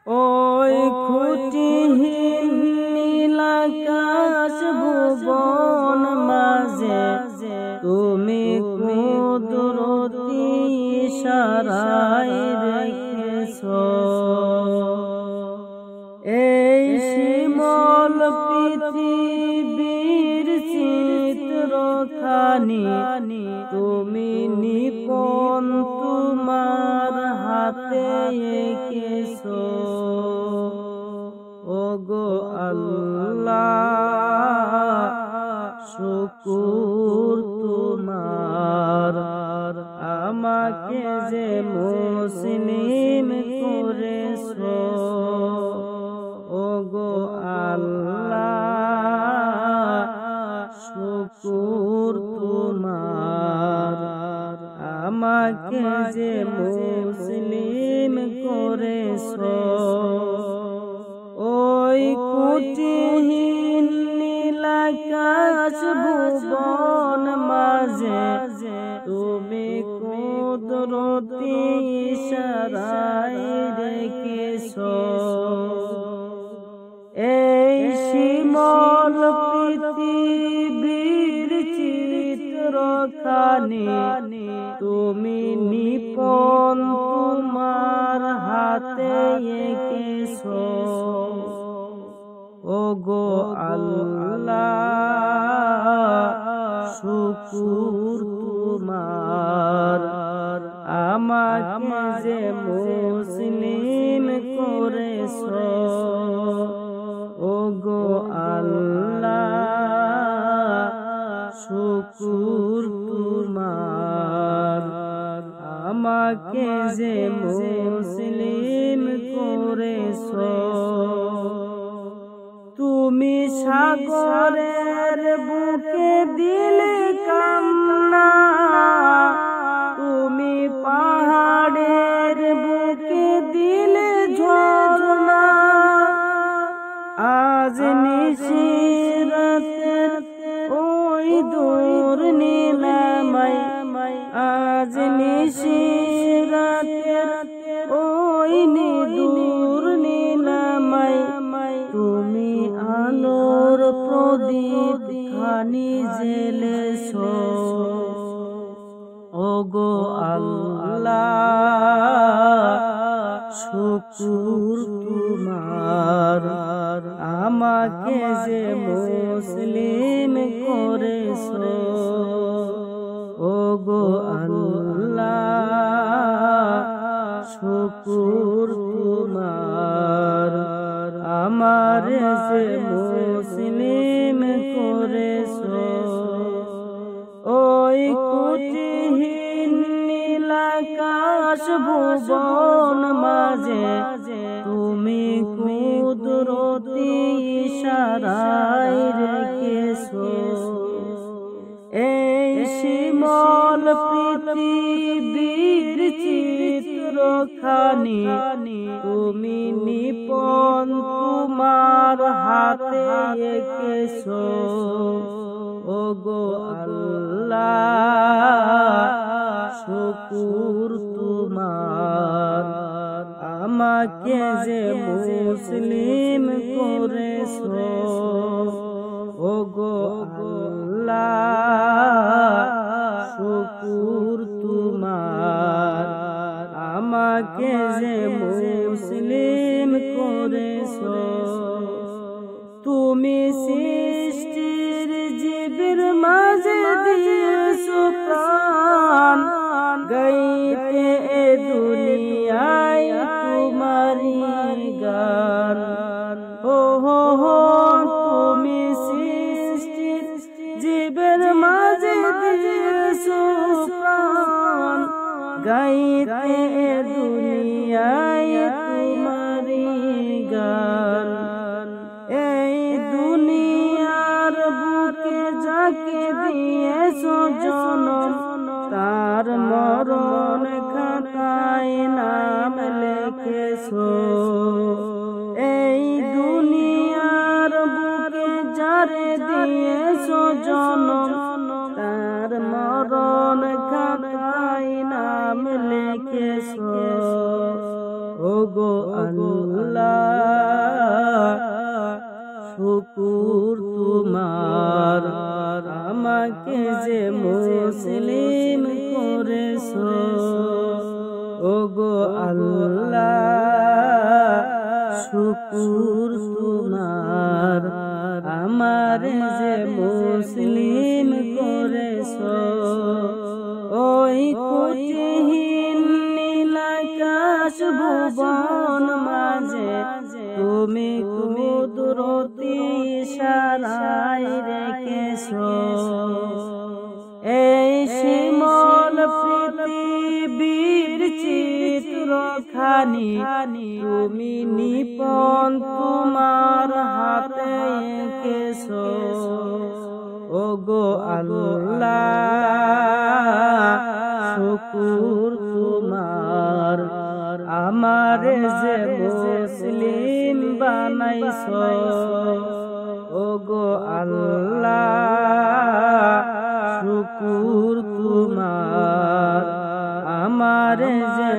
ওই খুঁটিহীন নীলাকাশ ভুবন মাঝে তুমি কুদরতি ইশারায় রেখেছো এই শিমল পৃথিবীর চিত্রখানি তুমি নিপুণ তোমার হাতে এঁকেছো ওগো আল্লাহ শুকর তোমার আমাকে যে মুসলিম করেছো ওগো আল্লাহ শুকর তোমার আমাকে যে মুসলিম করেছো ওই খুঁটিহীন নীলাকাশ ভুবন মাঝে তুমি কুদরতি ইশারায় রেখেছো এই শিমল পৃথিবীর চিত্রখানি তুমি নিপুণ তোমার হাতে এঁকেছো ওগো আল্লাহ শুকর তোমার আমাকে যে মুসলিম করেছো ওগো আল্লাহ শুকর তোমার আমাকে যে মুসলিম করেছো তুমি সাগরের বুকে দিলে কান্না তুমি পাহাড়ের বুকে দিলে ঝর্ণা আজ নিশিরাতের ওই দূর নীলাময় আজ নিশিরাতের ওই দূর নীলাময় তুমি আলোর প্রদীপ খানি জ্বেলেছো ওগো আল্লাহ শুকর তোমার আমাকে যে মুসলিম করেছো ওগো আল্লাহ শুকর তোমার আমার যে মুসলিম করেছো ওই খুঁটিহীন নীলাকাশ ভুবন মাঝে তুমি কুদরতি ইশারায় রেখেছো এই শিমল পৃথিবীর চিত্রখানি তুমি নিপুণ তোমার হাতে এঁকেছো ওগো আল্লাহ শুকর তোমার আমাকে যে মুসলিম করেছো ওগো আল্লাহ শুকর তোমার আমাকে যে মুসলিম করেছো তুমি সৃষ্টির জীবের মাঝে দিয়েছো প্রাণ গাইতে এ দুনিয়ায় তোমারি গান ও হো তুমি সৃষ্টির জীবের মাঝে দিয়েছো প্রাণ গাইতে এ দুনিয়ায় তোমারি গান এই দুনিয়ার বুকে যাকে দিয়েছো জনম তার মরণ খাতায় নাম লিখেছো এই দুনিয়ার বুকে যারে দিয়েছো জনম তার মরণ খাতায় নাম লিখেছো গো আল্লাহ শুকুর তোমার আমাকে যে মুসলিম করেছো ও গো আল্লাহ শুকুর তোমার আমার যে মুসলিম করেছো ওই কুটিহীন নীলাকাশ ভুবন মাঝে তুমি কুদরতি ইশারায় রেখেছো এই শিমল পৃথিবীর চিত্রখানি তুমি নিপন তোমার হাতে এঁকেছো ও গো আল্লাহ শুকুর তোমার আমার যে মুসলিম বানাইছো ও গো আল্লাহ শুকুর তোমার আমার যে